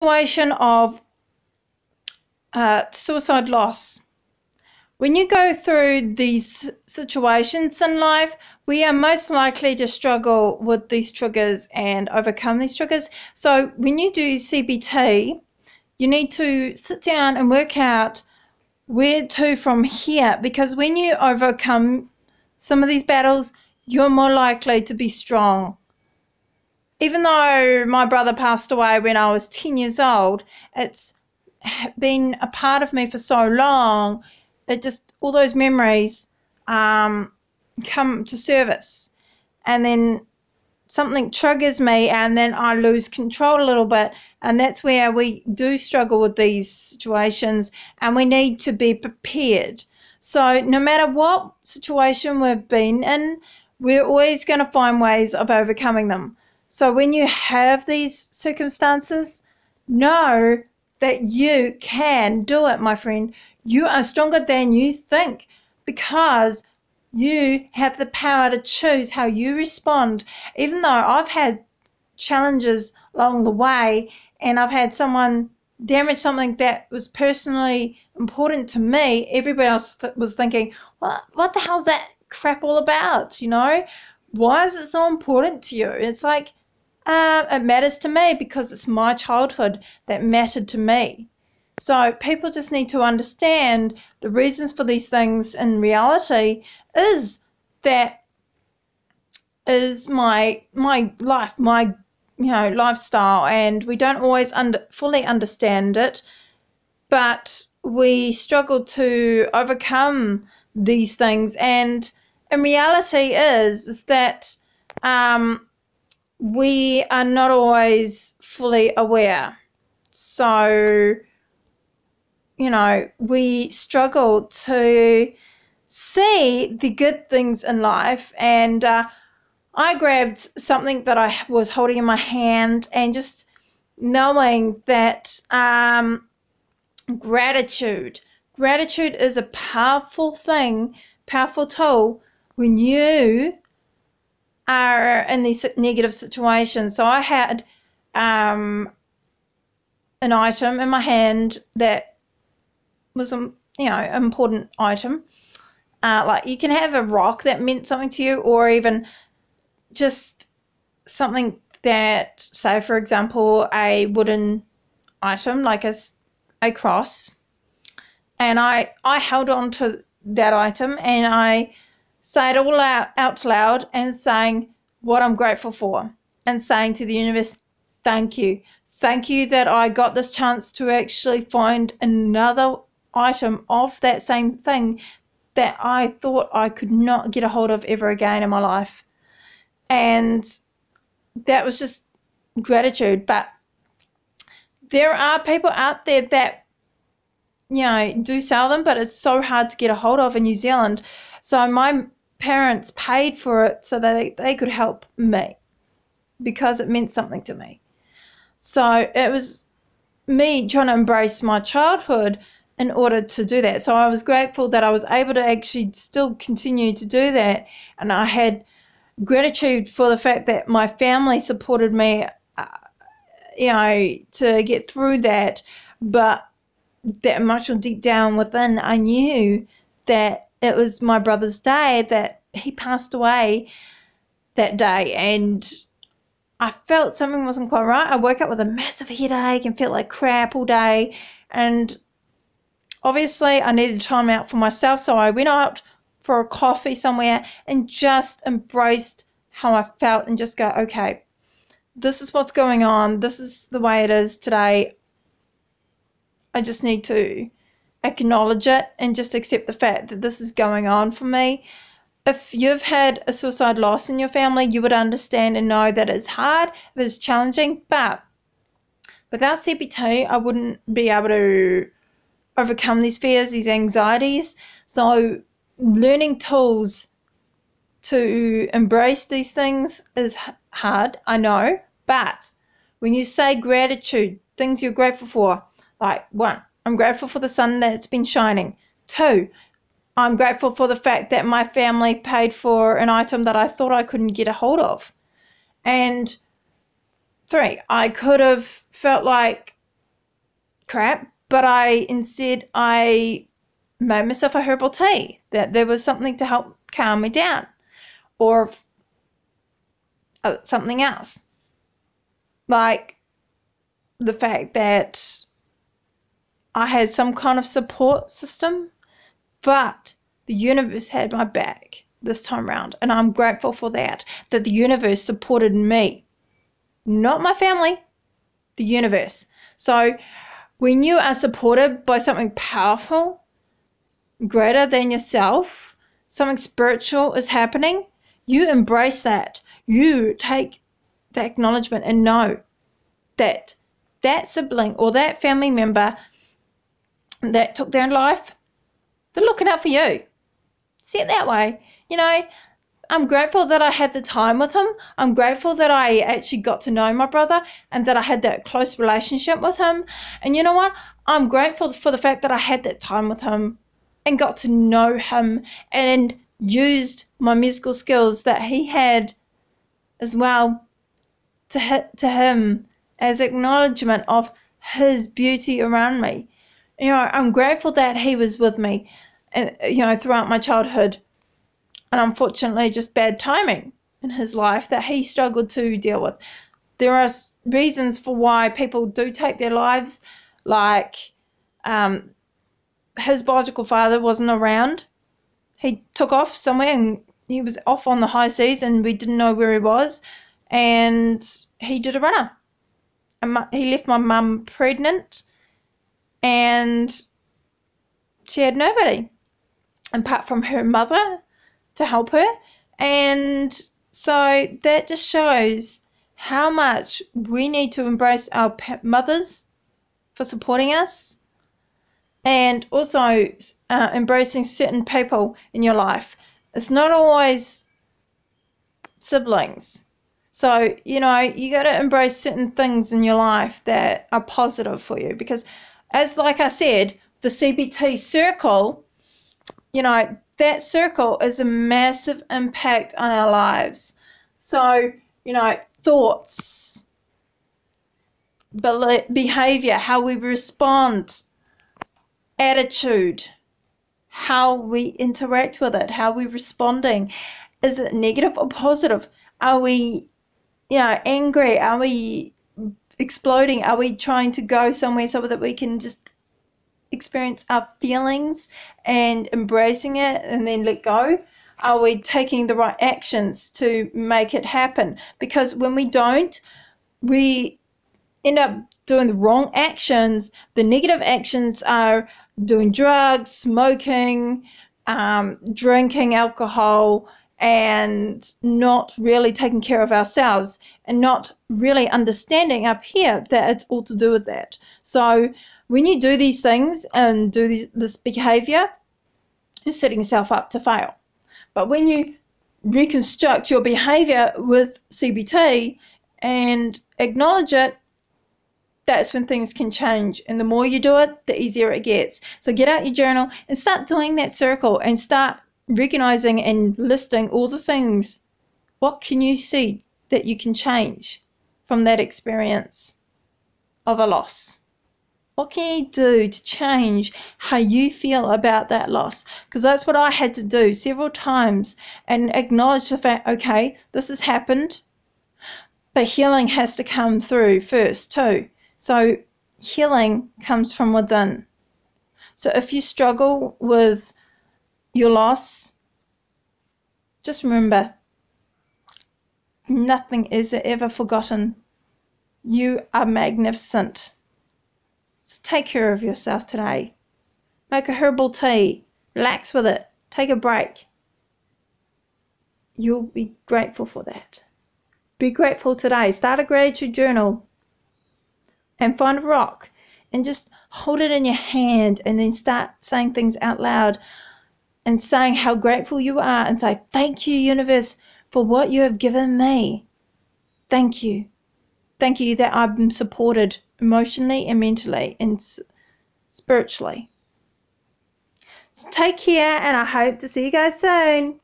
situation of suicide loss. When you go through these situations in life, we are most likely to struggle with these triggers and overcome these triggers. So when you do CBT, you need to sit down and work out where to from here, because when you overcome some of these battles, you're more likely to be strong. Even though my brother passed away when I was 10 years old, it's been a part of me for so long. It just, all those memories come to surface, and then something triggers me, and then I lose control a little bit, and that's where we do struggle with these situations, and we need to be prepared. So no matter what situation we've been in, we're always going to find ways of overcoming them. So when you have these circumstances, know that you can do it, my friend. You are stronger than you think, because you have the power to choose how you respond. Even though I've had challenges along the way, and I've had someone damage something that was personally important to me, everybody else was thinking, what the hell's that crap all about? You know, why is it so important to you? It's like, it matters to me because it's my childhood that mattered to me. So people just need to understand the reasons for these things. In reality, is that is my life, my lifestyle, and we don't always fully understand it, but we struggle to overcome these things. And in reality is that we are not always fully aware. So we struggle to see the good things in life. And I grabbed something that I was holding in my hand, and just knowing that gratitude is a powerful thing, powerful tool when you are in these negative situations. So I had an item in my hand that was important item. Like, you can have a rock that meant something to you, or even just something that, say for example, a wooden item like a cross, and I held on to that item, and I say it all out loud, and saying what I'm grateful for, and saying to the universe, thank you that I got this chance to actually find another item of that same thing that I thought I could not get a hold of ever again in my life. And that was just gratitude. But there are people out there that do sell them, but it's so hard to get a hold of in New Zealand. So my parents paid for it so that they could help me, because it meant something to me. So it was me trying to embrace my childhood in order to do that. So I was grateful that I was able to actually still continue to do that. And I had gratitude for the fact that my family supported me, to get through that. But that emotional deep down within, I knew that it was my brother's day, that he passed away that day, and I felt something wasn't quite right. I woke up with a massive headache and felt like crap all day, and obviously I needed time out for myself, so I went out for a coffee somewhere and just embraced how I felt, and just go, okay, this is what's going on, this is the way it is today. I just need to acknowledge it and just accept the fact that this is going on for me. If you've had a suicide loss in your family, you would understand and know that it's hard, it is challenging, but without CBT, I wouldn't be able to overcome these fears, these anxieties. So learning tools to embrace these things is hard, I know, but when you say gratitude, things you're grateful for, like 1, I'm grateful for the sun that's been shining. 2, I'm grateful for the fact that my family paid for an item that I thought I couldn't get a hold of. And 3, I could have felt like crap, but instead I made myself a herbal tea, that there was something to help calm me down, or something else, like the fact that I had some kind of support system, but the universe had my back this time around, and I'm grateful for that the universe supported me, not my family, the universe. So when you are supported by something powerful, greater than yourself, something spiritual is happening, you embrace that. You take the acknowledgement and know that that sibling or that family member that took their own life, they're looking out for you. See it that way. I'm grateful that I had the time with him. I'm grateful that I actually got to know my brother and that I had that close relationship with him. And you know what? I'm grateful for the fact that I had that time with him and got to know him and used my musical skills that he had as well to him as acknowledgement of his beauty around me. I'm grateful that he was with me, throughout my childhood. And unfortunately, just bad timing in his life that he struggled to deal with. There are reasons for why people do take their lives, like his biological father wasn't around. He took off somewhere and he was off on the high seas and we didn't know where he was. And he did a runner. And he left my mum pregnant and she had nobody apart from her mother to help her. And so that just shows how much we need to embrace our mothers for supporting us, and also embracing certain people in your life. It's not always siblings. So, you got to embrace certain things in your life that are positive for you, because like I said, the CBT circle, that circle is a massive impact on our lives. So, thoughts, behavior, how we respond, attitude, how we interact with it, how we're responding. Is it negative or positive? Are we, angry? Are we exploding? Are we trying to go somewhere so that we can just experience our feelings and embracing it and then let go? Are we taking the right actions to make it happen? Because when we don't, we end up doing the wrong actions. The negative actions are doing drugs, smoking, drinking alcohol, and not really taking care of ourselves and not really understanding up here that it's all to do with that. So when you do these things and do this behavior, you're setting yourself up to fail. But when you reconstruct your behavior with CBT and acknowledge it, that's when things can change. And the more you do it, the easier it gets. So get out your journal and start doing that circle and start recognizing and listing all the things. What can you see that you can change from that experience of a loss? What can you do to change how you feel about that loss? Because that's what I had to do several times, and acknowledge the fact, okay, this has happened, but healing has to come through first too. So healing comes from within. So if you struggle with your loss, just remember, nothing is ever forgotten. You are magnificent. So take care of yourself today. Make a herbal tea. Relax with it. Take a break. You'll be grateful for that. Be grateful today. Start a gratitude journal. And find a rock. And just hold it in your hand. And then start saying things out loud. And saying how grateful you are. And say, thank you, universe, for what you have given me. Thank you. Thank you that I'm supported emotionally and mentally and spiritually. So take care, and I hope to see you guys soon.